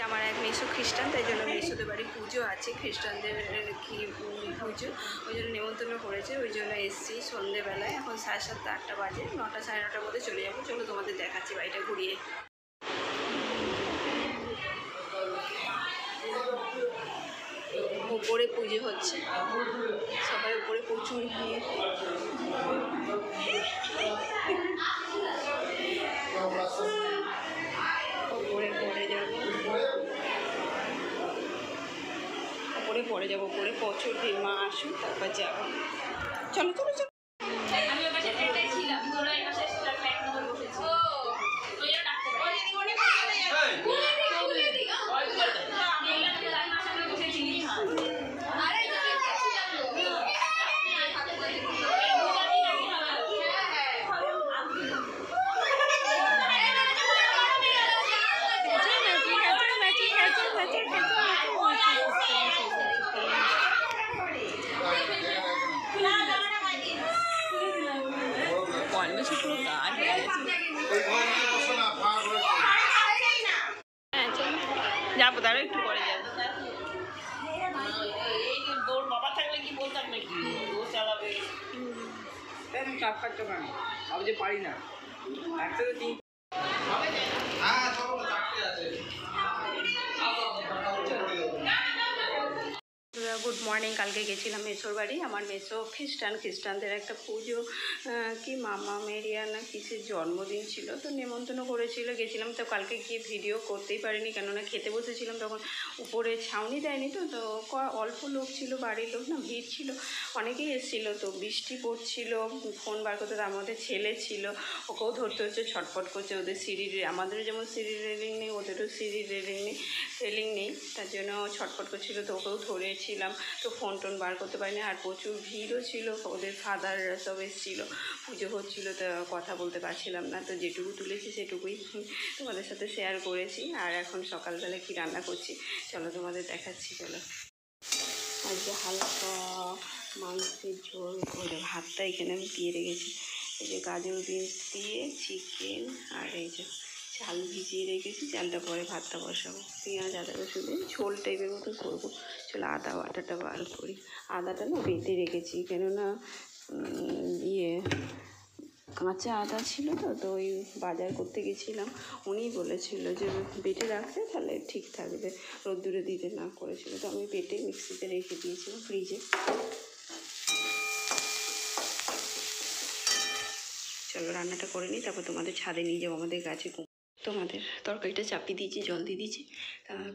আমার এক মেসো খ্রিস্টান, তাই জন্য মেসোদের বাড়ি পুজো আছে, খ্রিস্টানদের কি পুজো, ওই জন্য নেমন্তন্ন করেছে, ওই জন্য এসছি সন্ধেবেলায়। এখন 7:30 8টা বাজে, 9টা 9:30টার মধ্যে চলে যাবো। চলো তোমাদের দেখাচ্ছি বাড়িটা ঘুরিয়ে। উপরে পুজো হচ্ছে, সবাই উপরে প্রচুর ভিড়। পরে যাবো পরে প্রচুর ভিড়, মা আসুন তারপর যাবো। চলো চলো চলো। যাবো, তারা একটু পরে যাবো। তোর বাবা থাকলে কি বলতাম নাকি ও চালাবে? আমি চাপ কাটতে পারি, আমি যে পারি না একসাথে তিন। Good morning. কালকে গেছিলাম মেসোর বাড়ি। আমার মেসো খ্রিস্টানদের একটা পুজো, কি মামা মেরিয়া না কিসের জন্মদিন ছিল, তো নেমন্তন্ন করেছিল, গেছিলাম। তো কালকে গিয়ে ভিডিও করতেই পারিনি, কেননা খেতে বসেছিলাম, তখন উপরে ছাউনি দেয়নি। তো অল্প লোক ছিল, বাড়ির লোক না, ভিড় ছিল, অনেকেই এসেছিলো। তো বৃষ্টি পড়ছিল, ফোন বার করতে, তার মধ্যে ছেলে ছিল, ওকেও ধরতে হচ্ছে, ছটফট করছে। ওদের সিঁড়ির, আমাদেরও যেমন সিঁড়ির রেলিং নেই, ওদেরও সিঁড়ির রেলিং নেই, তার জন্য ছটফট করছিল। তো ওকেও ধরেছিলাম, তো ফোন টোন বার করতে পারিনি। আর প্রচুর ভিড়ও ছিল, ওদের ফাদাররা সব এসেছিলো, পুজো হচ্ছিলো, তো কথা বলতে পারছিলাম না। তো যেটুকু তুলেছি সেটুকুই তোমাদের সাথে শেয়ার করেছি। আর এখন সকালবেলা কি রান্না করছি চলো তোমাদের দেখাচ্ছি। চলো, আজকে হালকা মাংসের ঝোল করে ভাতটা এখানে আমি দিয়ে রেখেছি। এই যে গাজর বিনস দিয়ে চিকেন, আর এই যে চাল ভিজিয়ে রেখেছি, চালটা পরে ভাতটা বসাবো। পেঁয়াজ আদা রসুন দিয়ে ঝোল টাইপের মতো করবো। চলো আদা বাটাটা বার করি। আদাটা না বেটে রেখেছি, কেননা কাঁচা আদা ছিল। তো ওই বাজার করতে গেছিলাম, উনিই বলেছিল যে বেটে রাখতে তাহলে ঠিক থাকবে, রোদ্দুরে দিতে না করেছিল। তো আমি বেটে মিক্সিতে রেখে দিয়েছিলাম ফ্রিজে। চলো রান্নাটা করে নিই, তারপর তোমাদের ছাদে নিয়ে যাবো, আমাদের গাছে তোমাদের তরকারিটা চাপিয়ে দিয়েছি, জল দিয়ে দিয়েছি।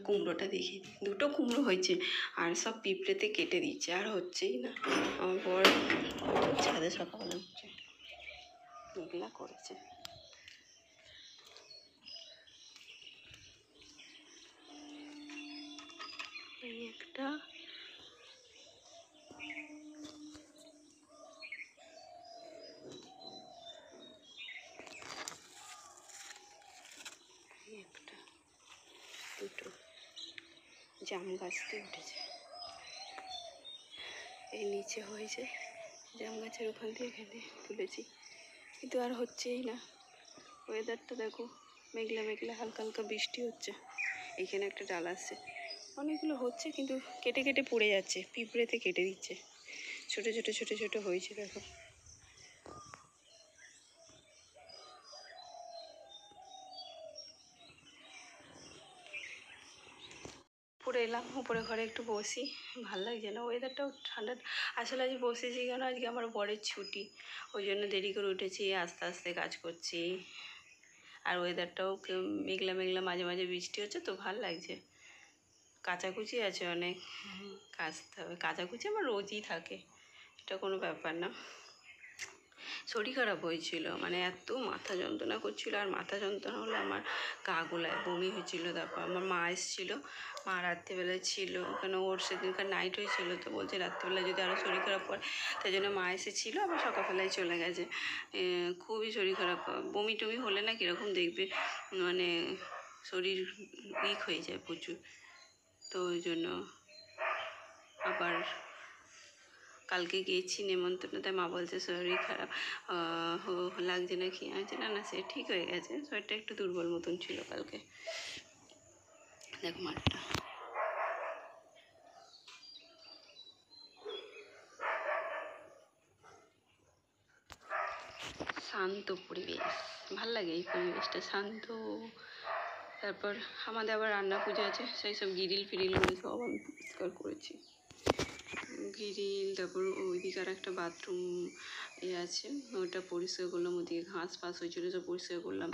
কুমড়োটা দেখি, 2টো কুমড়ো হয়েছে, আর সব পিঁপড়েতে কেটে দিচ্ছে, আর হচ্ছেই না। আমার বর ছাদে সকালে হচ্ছে, মেঘলা করেছে। এই একটা, দুটো জাম গাছতে উঠেছে, এই নিচে হয়েছে, জাম গাছের ওখান দিয়ে এখানে তুলেছি, কিন্তু আর হচ্ছেই না। ওয়েদারটা দেখো, মেঘলা মেঘলা, হালকা হালকা বৃষ্টি হচ্ছে। এইখানে একটা ডাল আসছে, অনেকগুলো হচ্ছে, কিন্তু কেটে কেটে পড়ে যাচ্ছে, পিঁপড়েতে কেটে দিচ্ছে। ছোটো ছোটো ছোটো ছোটো হয়েছে দেখো। উপরে এলাম, উপরে ঘরে একটু বসি, ভাল লাগছে না, ওয়েদারটাও ঠান্ডা। আসলে আজ বসেছি কেন, আজকে আমার বরের ছুটি, ওই জন্য দেরি করে উঠেছি, আস্তে আস্তে কাজ করছি। আর ওয়েদারটাও মেঘলা মেঘলা, মাঝে মাঝে বৃষ্টি হচ্ছে, তো ভাল লাগছে। কাচাকুচি আছে অনেক, কাচতে হবে। কাচাকুচি আমার রোজই থাকে, এটা কোনো ব্যাপার না। শরীর খারাপ হয়েছিল, মানে এত মাথা যন্ত্রণা করছিল, আর মাথা যন্ত্রণা হলে আমার গা গোলায়, বমি হয়েছিল। তারপর আমার মা এসেছিলো, মা রাত্রিবেলায় ছিল, কেন ওর সেদিনকার নাইট হয়েছিল, তো বলছে রাত্রিবেলা যদি আরও শরীর খারাপ হয়, তাই জন্য মা এসেছিলো, আবার সকালবেলায় চলে গেছে। খুবই শরীর খারাপ, বমি টমি হলে না কীরকম দেখবে, মানে শরীর উইক হয়ে যায় প্রচুর। তো ওই জন্য আবার কালকে গিয়েছি নেমন্তন্ন, তাই মা বলছে শরীর খারাপ লাগছে না কি আছে, না না সে ঠিক হয়ে গেছে, শরীরটা একটু দুর্বল মতন ছিল কালকে। দেখো মাঠটা, শান্ত পরিবেশ, ভাল লাগে এই পরিবেশটা, শান্ত। তারপর আমাদের আবার রান্না পুজো আছে, সেই সব গ্রিল ফিরিলগুলো সব আমি পরিষ্কার করেছি, গ্রিল। তারপর ওইদিকে আর একটা বাথরুম আছে, ওইটা পরিষ্কার করলাম, ওদিকে ঘাস ফাঁস হয়েছিল সব পরিষ্কার করলাম।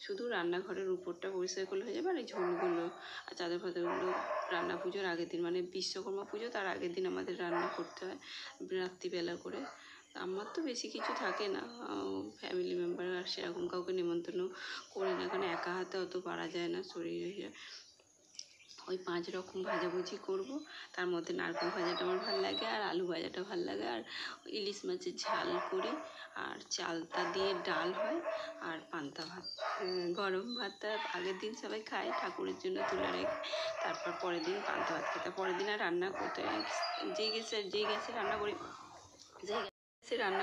শুধু রান্নাঘরের উপরটা পরিষ্কার করলে হয়ে যাবে, আর এই ঝোলগুলো আর চাদর ফাদরগুলো রান্না পুজোর আগের দিন, মানে বিশ্বকর্মা পুজো তার আগের দিন আমাদের রান্না করতে হয় রাত্রিবেলা করে। আমার তো বেশি কিছু থাকে না, ফ্যামিলি মেম্বার আর সেরকম কাউকে নিমন্ত্রণ করি না, কারণ একা হাতে অত পারা যায় না, শরীরে। ওই 5 রকম ভাজাভুজি করব, তার মধ্যে নারকেল ভাজাটা আমার ভালো লাগে, আর আলু ভাজাটা ভালো লাগে, আর ইলিশ মাছের ঝাল করি, আর চালতা দিয়ে ডাল হয়, আর পান্তা ভাত। গরম ভাতটা আগের দিন সবাই খায়, ঠাকুরের জন্য তুলে রেখে তারপর পরের দিন পান্তা ভাত খেতে। পরের দিন আর রান্না করতে, যেই গ্যাসে রান্না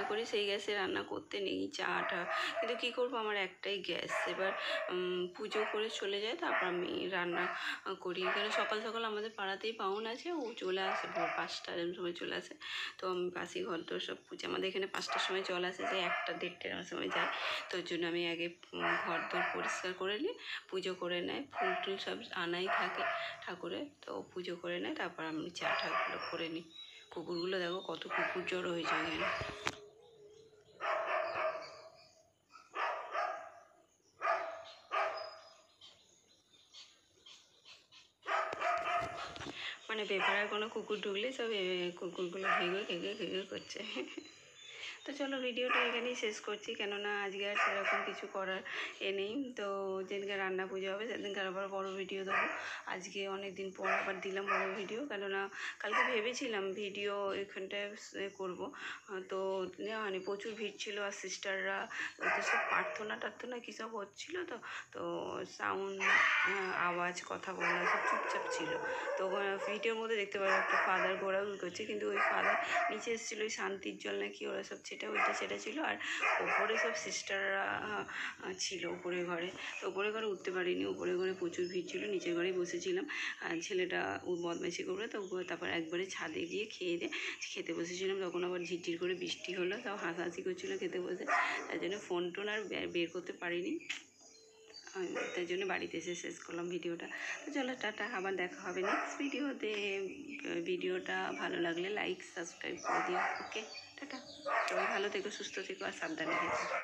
করি সেই গ্যাসে রান্না করতে নেই চাটা, কিন্তু কী করবো, আমার একটাই গ্যাস। এবার পুজো করে চলে যায়, তারপর আমি রান্না করি। এখানে সকাল সকাল আমাদের পাড়াতেই পাউন আছে, ও চলে আসে ভোর 5টা এরকম সময় চলে আসে। তো আমি বাসি ঘর দোর সব পুজো, আমাদের এখানে 5টার সময় জল আসে, সেই 1টা 1:30টার সময় যায়। তো ওই জন্য আমি আগে ঘর দোর পরিষ্কার করে নিই, পুজো করে নেয়, ফুল টুল সব আনাই থাকে ঠাকুরের, তো পুজো করে নেয়, তারপর আমি চা ঠাগুলো করে নিই। কুকুরগুলো দেখো কত কুকুর জড়ো হয়েছে এখানে। মানে পেপারের কোনো কুকুর ঢুকলে সব কুকুরগুলো ঘেঘে করছে। তো চলো ভিডিওটা এখানেই শেষ করছি, কেননা আজকে আর সেরকম কিছু করার নেই। তো যেদিনকে রান্না পুজো হবে সেদিনকে আবার বড় ভিডিও দেবো। আজকে অনেক দিন পর আবার দিলাম বড় ভিডিও, কেননা কালকে ভেবেছিলাম ভিডিও এখানটায় করবো, তো মানে প্রচুর ভিড় ছিল, আর সিস্টাররা ওদের সব প্রার্থনা কী সব হচ্ছিলো, তো সাউন্ড আওয়াজ কথা বলা সব চুপচাপ ছিল। তো ভিডিওর মধ্যে দেখতে পারো একটা ফাদার ঘোরাঘুরি করছে, কিন্তু ওই ফাদার নিচে এসেছিলো ওই শান্তির জল নাকি ওরা সব সেটা ছিল, আর ওপরে সব সিস্টাররা ছিল উপরে ঘরে। তো উপরে ঘরে উঠতে পারিনি, উপরে ঘরে প্রচুর ভিড় ছিল, নিচের ঘরেই বসেছিলাম। ছেলেটা ও বদমাইশি করবে, তো তারপর একবারে ছাদে গিয়ে খেতে বসেছিলাম, তখন আবার ঝিরঝির করে বৃষ্টি হলো, তাও হাসাহাসি করছিলো খেতে বসে, তাই জন্য ফোন টোন আর বের করতে পারিনি, তাই জন্য বাড়িতে এসে শেষ করলাম ভিডিওটা। তো চলো টাটা, আবার দেখা হবে নেক্সট ভিডিওতে। ভিডিওটা ভালো লাগলে লাইক সাবস্ক্রাইব করে দিও। ওকে টাটা, সবাই ভালো থেকো, সুস্থ থেকো, আর সাবধানে থেকো।